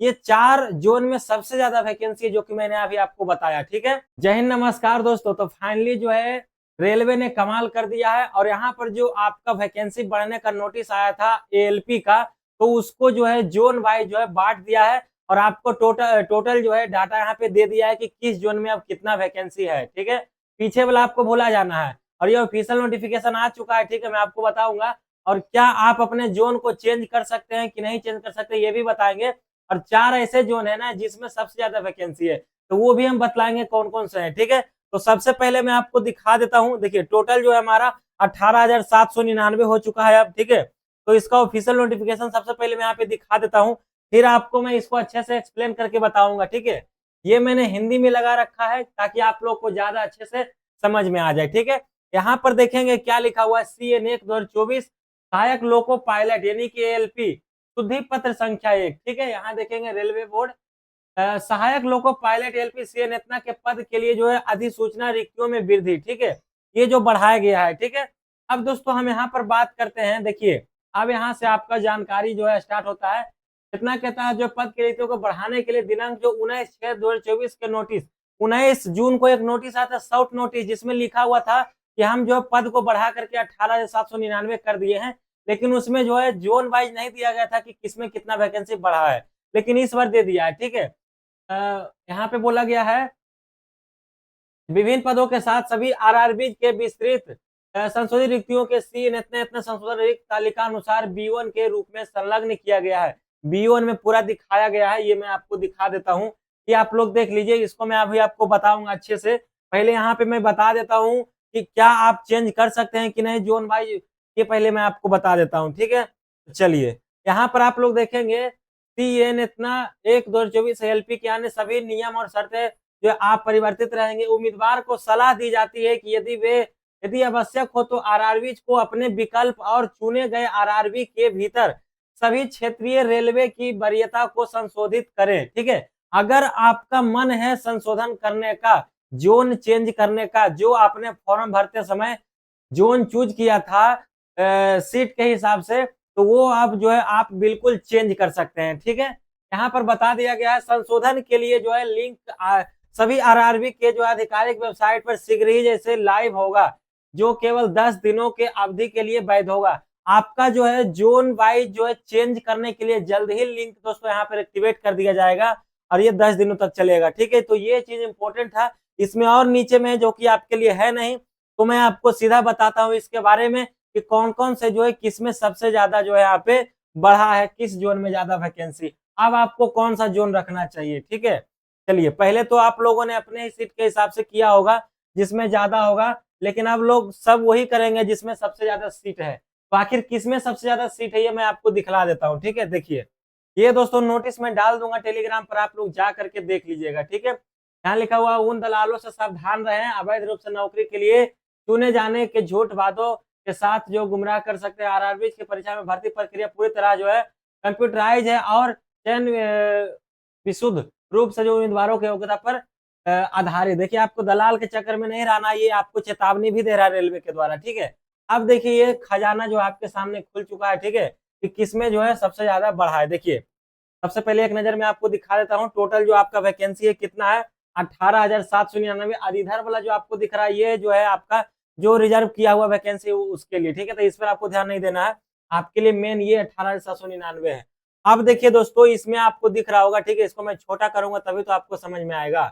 ये 4 जोन में सबसे ज्यादा वैकेंसी है जो कि मैंने अभी आपको बताया। ठीक है, जय हिंद, नमस्कार दोस्तों। तो फाइनली जो है रेलवे ने कमाल कर दिया है, और यहाँ पर जो आपका वैकेंसी बढ़ने का नोटिस आया था एएलपी का, तो उसको जो है जोन वाइज जो है बांट दिया है, और आपको टोटल टोटल जो है डाटा यहाँ पे दे दिया है कि किस जोन में अब कितना वैकेंसी है। ठीक है, पीछे वाला आपको भूला जाना है, और ये ऑफिशियल नोटिफिकेशन आ चुका है। ठीक है, मैं आपको बताऊंगा, और क्या आप अपने जोन को चेंज कर सकते हैं कि नहीं चेंज कर सकते ये भी बताएंगे। और 4 ऐसे जोन है ना जिसमें सबसे ज्यादा वैकेंसी है, तो वो भी हम बतलाएंगे कौन कौन से हैं। ठीक है, तो सबसे पहले मैं आपको दिखा देता हूँ। देखिए टोटल जो है हमारा 18,799 हो चुका है अब। ठीक है, तो इसका ऑफिशियल नोटिफिकेशन सबसे पहले मैं यहाँ पे दिखा देता हूँ, फिर आपको मैं इसको अच्छे से एक्सप्लेन करके बताऊंगा। ठीक है, ये मैंने हिंदी में लगा रखा है ताकि आप लोग को ज्यादा अच्छे से समझ में आ जाए। ठीक है, यहाँ पर देखेंगे क्या लिखा हुआ है, CN 2024 सहायक लोको पायलट यानी कि ALP शुद्धि पत्र संख्या 1। ठीक है, यहाँ देखेंगे रेलवे बोर्ड सहायक लोको पायलट LPCN इतना के पद के लिए जो है अधिसूचना रिक्तियों में वृद्धि। ठीक है, ये जो बढ़ाया गया है। ठीक है, अब दोस्तों हम यहाँ पर बात करते हैं। देखिए अब यहाँ से आपका जानकारी जो है स्टार्ट होता है। कितना कहता है, जो पद के रिक्तियों को बढ़ाने के लिए दिनांक जो 19/6/2024 के नोटिस, 19 जून को एक नोटिस आता है, शॉर्ट नोटिस, जिसमें लिखा हुआ था कि हम जो पद को बढ़ा करके 18,799 कर दिए हैं, लेकिन उसमें जो है जोन वाइज नहीं दिया गया था कि किसमें कितना वैकेंसी बढ़ा है, लेकिन इस बार दे दिया है। ठीक है, यहाँ पे बोला गया है विभिन्न पदों के साथ सभी आरआरबी के विस्तृत संशोधित रिक्तियों के सीन इतने इतने संशोधन रिक्त तालिका अनुसार B1 के रूप में संलग्न किया गया है। B1 में पूरा दिखाया गया है, ये मैं आपको दिखा देता हूँ कि आप लोग देख लीजिए। इसको मैं अभी आपको बताऊंगा अच्छे से। पहले यहाँ पे मैं बता देता हूँ कि क्या आप चेंज कर सकते हैं कि नहीं जोन वाइज, ये पहले मैं आपको बता देता हूँ। ठीक है, चलिए यहाँ पर आप लोग देखेंगे CN इतना 1/2024 LP के अन्य सभी नियम और शर्तें जो आप परिवर्तित रहेंगे। उम्मीदवार को सलाह दी जाती है कि यदि आवश्यक हो तो आरआरबी को अपने विकल्प और चुने गए आरआरबी के भीतर सभी क्षेत्रीय रेलवे की वरीयता को संशोधित करें। ठीक है, अगर आपका मन है संशोधन करने का, जोन चेंज करने का, जो आपने फॉर्म भरते समय जोन चूज किया था सीट के हिसाब से, तो वो आप जो है आप बिल्कुल चेंज कर सकते हैं। ठीक है, यहाँ पर बता दिया गया है संशोधन के लिए जो है लिंक सभी आरआरबी के जो आधिकारिक वेबसाइट पर शीघ्र ही जैसे लाइव होगा, जो केवल 10 दिनों के अवधि के लिए वैध होगा। आपका जो है जोन वाइज जो है चेंज करने के लिए जल्द ही लिंक दोस्तों यहाँ पर एक्टिवेट कर दिया जाएगा, और ये 10 दिनों तक चलेगा। ठीक है, तो ये चीज इंपॉर्टेंट था। इसमें और नीचे में जो कि आपके लिए है नहीं, तो मैं आपको सीधा बताता हूँ इसके बारे में कि कौन कौन से जो है किसमें सबसे ज्यादा जो है यहाँ पे बढ़ा है, किस जोन में ज्यादा वैकेंसी, अब आपको कौन सा जोन रखना चाहिए। ठीक है, चलिए पहले तो आप लोगों ने अपने ही सीट के हिसाब से किया होगा जिसमें ज्यादा होगा, लेकिन अब लोग सब वही करेंगे जिसमें सबसे ज्यादा सीट है। तो आखिर किसमें सबसे ज्यादा सीट है ये मैं आपको दिखला देता हूँ। ठीक है, देखिए ये दोस्तों नोटिस में डाल दूंगा टेलीग्राम पर, आप लोग जा करके देख लीजिएगा। ठीक है, यहाँ लिखा हुआ उन दलालों से सावधान रहें अवैध रूप से नौकरी के लिए चुने जाने के झूठ वादों के साथ जो गुमराह कर सकते हैं। आरआरबी की परीक्षा में भर्ती प्रक्रिया पूरी तरह जो है कंप्यूटराइज है, और चयन विशुद्ध रूप से जो उम्मीदवारों की योग्यता पर आधारित। देखिए आपको दलाल के चक्कर में नहीं रहना, ये आपको चेतावनी भी दे रहा है रेलवे के द्वारा। ठीक है, अब देखिए ये खजाना जो आपके सामने खुल चुका है। ठीक है, कि किसमें जो है सबसे ज्यादा बढ़ा है। देखिए सबसे पहले एक नजर में आपको दिखा देता हूँ टोटल जो आपका वैकेंसी है कितना है, 18,799। इधर वाला जो आपको दिख रहा है ये जो है आपका जो रिजर्व किया हुआ वैकेंसी उसके लिए। ठीक है, तो इस पर आपको ध्यान नहीं देना है, आपके लिए मेन ये 18,799 है। अब देखिए दोस्तों इसमें आपको दिख रहा होगा, ठीक है, इसको मैं छोटा करूंगा तभी तो आपको समझ में आएगा।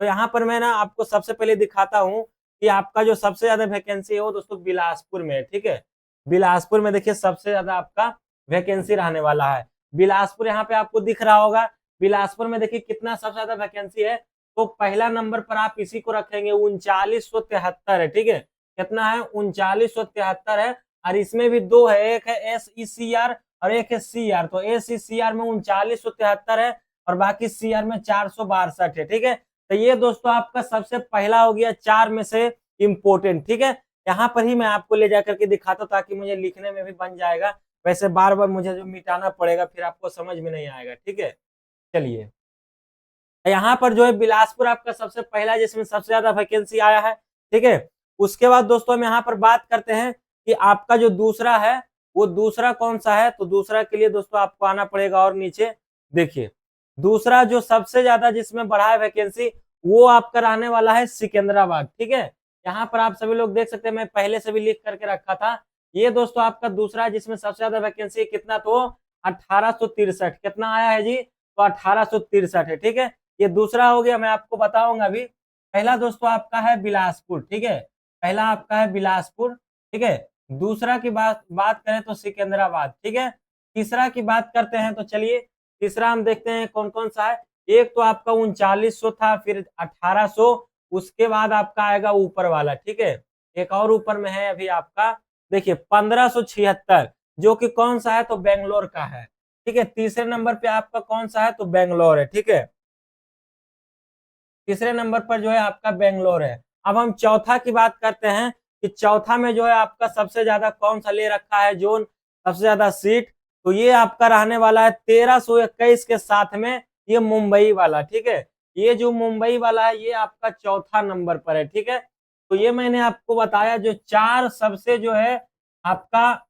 तो यहाँ पर मैं ना आपको सबसे पहले दिखाता हूँ कि आपका जो सबसे ज्यादा वैकेंसी है वो दोस्तों बिलासपुर में है। ठीक है, बिलासपुर में देखिए सबसे ज्यादा आपका वैकेंसी रहने वाला है। बिलासपुर यहाँ पे आपको दिख रहा होगा, बिलासपुर में देखिए कितना सबसे ज्यादा वैकेंसी है। तो पहला नंबर पर आप इसी को रखेंगे, 3973 है। ठीक है, कितना है, 3973 है। और इसमें भी दो है, एक है SECR और एक है CR। तो SECR में 3973 है और बाकी CR में 462 है। ठीक है, तो ये दोस्तों आपका सबसे पहला हो गया 4 में से इम्पोर्टेंट। ठीक है, यहाँ पर ही मैं आपको ले जाकर के दिखाता हूँ ताकि मुझे लिखने में भी बन जाएगा, वैसे बार बार मुझे जो मिटाना पड़ेगा फिर आपको समझ में नहीं आएगा। ठीक है, चलिए यहाँ पर जो है बिलासपुर आपका सबसे पहला जिसमें सबसे ज्यादा वैकेंसी आया है। ठीक है, उसके बाद दोस्तों हम यहाँ पर बात करते हैं कि आपका जो दूसरा है वो दूसरा कौन सा है। तो दूसरा के लिए दोस्तों आपको आना पड़ेगा और नीचे देखिए दूसरा जो सबसे ज्यादा जिसमें बढ़ा है वैकेंसी वो आपका रहने वाला है सिकंदराबाद। ठीक है, यहाँ पर आप सभी लोग देख सकते हैं, मैं पहले से भी लिख करके रखा था। ये दोस्तों आपका दूसरा है जिसमें सबसे ज्यादा वैकेंसी कितना, तो 1863। कितना आया है जी, तो 1863 है। ठीक है, ये दूसरा हो गया, मैं आपको बताऊंगा अभी। पहला दोस्तों आपका है बिलासपुर। ठीक है, पहला आपका है बिलासपुर। ठीक है, दूसरा की बात करें तो सिकंदराबाद। ठीक है, तीसरा की बात करते हैं तो चलिए तीसरा हम देखते हैं कौन कौन सा है। एक तो आपका 3900 था, फिर 1800, उसके बाद आपका आएगा ऊपर वाला। ठीक है, एक और ऊपर में है अभी आपका, देखिए 1576, जो कि कौन सा है, तो बेंगलोर का है। ठीक है, तीसरे नंबर पे आपका कौन सा है, तो बेंगलोर है। ठीक है, तीसरे नंबर पर जो है आपका बेंगलोर है। अब हम चौथा की बात करते हैं कि चौथा में जो है आपका सबसे ज्यादा कौन सा ले रखा है जोन, सबसे ज्यादा सीट, तो ये आपका रहने वाला है 1321 के साथ में ये मुंबई वाला। ठीक है, ये जो मुंबई वाला है ये आपका चौथा नंबर पर है। ठीक है, तो ये मैंने आपको बताया जो चार सबसे जो है आपका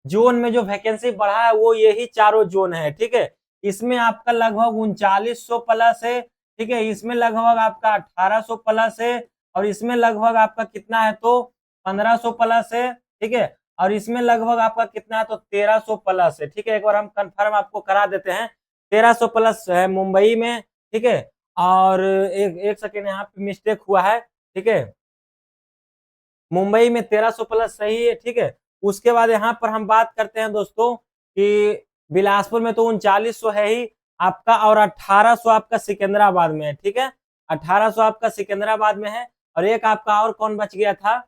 जोन में जो वैकेंसी बढ़ा है वो यही चारों जोन है। ठीक है, इसमें आपका लगभग 3900 प्लस है। ठीक है, इसमें लगभग आपका 1800 प्लस है, और इसमें लगभग आपका कितना है, तो 1500 प्लस है। ठीक है, और इसमें लगभग आपका कितना है, तो 1300 प्लस है। ठीक है, एक बार हम कंफर्म आपको करा देते हैं, 1300 प्लस है मुंबई में। ठीक है, और एक एक सेकेंड यहाँ पे मिस्टेक हुआ है। ठीक है, मुंबई में 1300 प्लस सही है। ठीक है, उसके बाद यहाँ पर हम बात करते हैं दोस्तों कि बिलासपुर में तो 3900 है ही आपका, और 1800 आपका सिकंदराबाद में है। ठीक है, 1800 आपका सिकंदराबाद में है, और एक आपका और कौन बच गया था,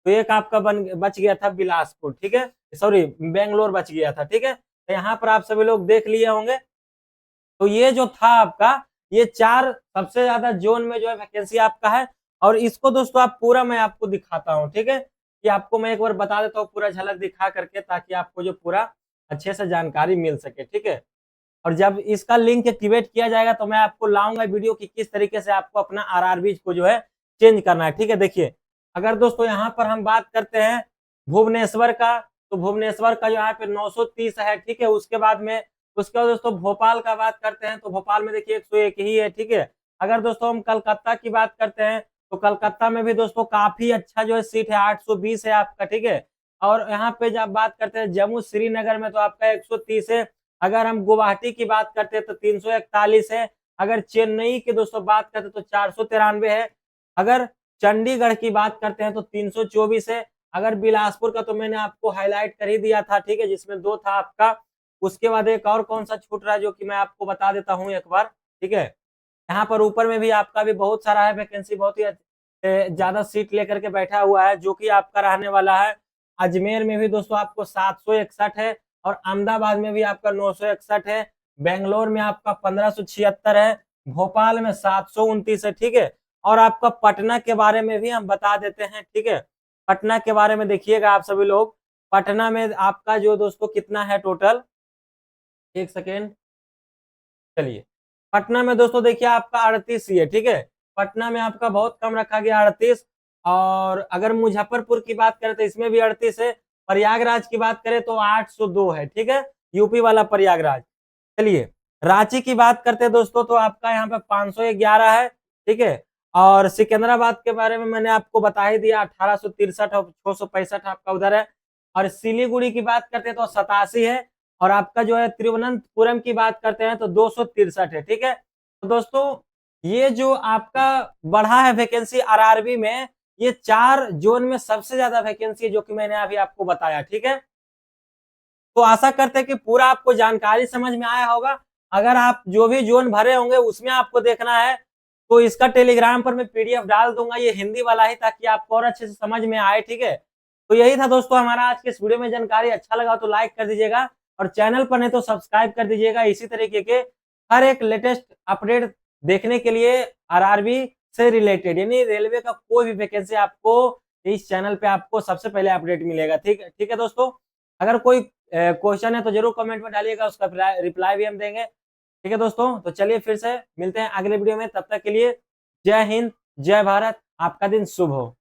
तो एक आपका बच गया था बिलासपुर। ठीक है, सॉरी बेंगलोर बच गया था। ठीक है, तो यहाँ पर आप सभी लोग देख लिए होंगे। तो ये जो था आपका, ये चार सबसे ज्यादा जोन में जो है वैकेंसी आपका है। और इसको दोस्तों आप पूरा मैं आपको दिखाता हूँ। ठीक है, कि आपको मैं एक बार बता देता हूँ पूरा झलक दिखा करके, ताकि आपको जो पूरा अच्छे से जानकारी मिल सके। ठीक है, और जब इसका लिंक एक्टिवेट किया जाएगा तो मैं आपको लाऊंगा वीडियो की किस तरीके से आपको अपना आरआरबी को जो है चेंज करना है। ठीक है, देखिए अगर दोस्तों यहाँ पर हम बात करते हैं भुवनेश्वर का, तो भुवनेश्वर का यहाँ पे 930 है। ठीक है, उसके बाद में उसके बाद दोस्तों भोपाल का बात करते हैं तो भोपाल में देखिए 101 ही है। ठीक है, अगर दोस्तों हम कलकत्ता की बात करते हैं तो कलकत्ता में भी दोस्तों काफी अच्छा जो है सीट है, 820 है आपका। ठीक है, और यहाँ पे जब बात करते हैं जम्मू श्रीनगर में तो आपका 130 है। अगर हम गुवाहाटी की बात करते हैं तो 341 है। अगर चेन्नई की दोस्तों बात करते हैं तो 493 है। अगर चंडीगढ़ की बात करते हैं तो 324 है। अगर बिलासपुर का तो मैंने आपको हाईलाइट कर ही दिया था। ठीक है, जिसमें दो था आपका। उसके बाद एक और कौन सा छूट रहा है जो कि मैं आपको बता देता हूँ एक बार। ठीक है, यहाँ पर ऊपर में भी आपका भी बहुत सारा है वैकेंसी, बहुत ही ज्यादा सीट लेकर के बैठा हुआ है, जो कि आपका रहने वाला है अजमेर में भी दोस्तों आपको 761 है, और अहमदाबाद में भी आपका 961 है, बेंगलोर में आपका 1576 है, भोपाल में 729 है। ठीक है, और आपका पटना के बारे में भी हम बता देते हैं। ठीक है, पटना के बारे में देखिएगा आप सभी लोग, पटना में आपका जो दोस्तों कितना है टोटल, एक सेकेंड, चलिए पटना में दोस्तों देखिए आपका 38 ही है। ठीक है, पटना में आपका बहुत कम रखा गया 38। और अगर मुजफ्फरपुर की बात करें तो इसमें भी 38 है। प्रयागराज की बात करें तो 802 है। ठीक है, यूपी वाला प्रयागराज। चलिए रांची की बात करते हैं दोस्तों तो आपका यहाँ पे 511 है। ठीक है, और सिकंदराबाद के बारे में मैंने आपको बता ही दिया, 1863 और 665 आपका उधर है। और सिलीगुड़ी की बात करते हैं तो 87 है। और आपका जो है तिरुवनंतपुरम की बात करते हैं तो 263 है। ठीक है, तो दोस्तों ये जो आपका बढ़ा है वैकेंसी आरआरबी में, ये चार जोन में सबसे ज्यादा वैकेंसी है जो कि मैंने अभी आपको बताया। ठीक है, तो आशा करते हैं कि पूरा आपको जानकारी समझ में आया होगा। अगर आप जो भी जोन भरे होंगे उसमें आपको देखना है तो इसका टेलीग्राम पर मैं पीडीएफ डाल दूंगा, ये हिंदी वाला ही, ताकि आपको और अच्छे से समझ में आए। ठीक है, तो यही था दोस्तों हमारा आज के इस वीडियो में जानकारी। अच्छा लगा तो लाइक कर दीजिएगा, और चैनल पर नहीं तो सब्सक्राइब कर दीजिएगा। इसी तरीके के हर एक लेटेस्ट अपडेट देखने के लिए आरआरबी से रिलेटेड, यानी रेलवे का कोई भी वैकेंसी आपको इस चैनल पे आपको सबसे पहले अपडेट मिलेगा। ठीक है दोस्तों, अगर कोई क्वेश्चन है तो जरूर कमेंट में डालिएगा, उसका रिप्लाई भी हम देंगे। ठीक है दोस्तों, तो चलिए फिर से मिलते हैं अगले वीडियो में, तब तक के लिए जय हिंद, जय भारत, आपका दिन शुभ हो।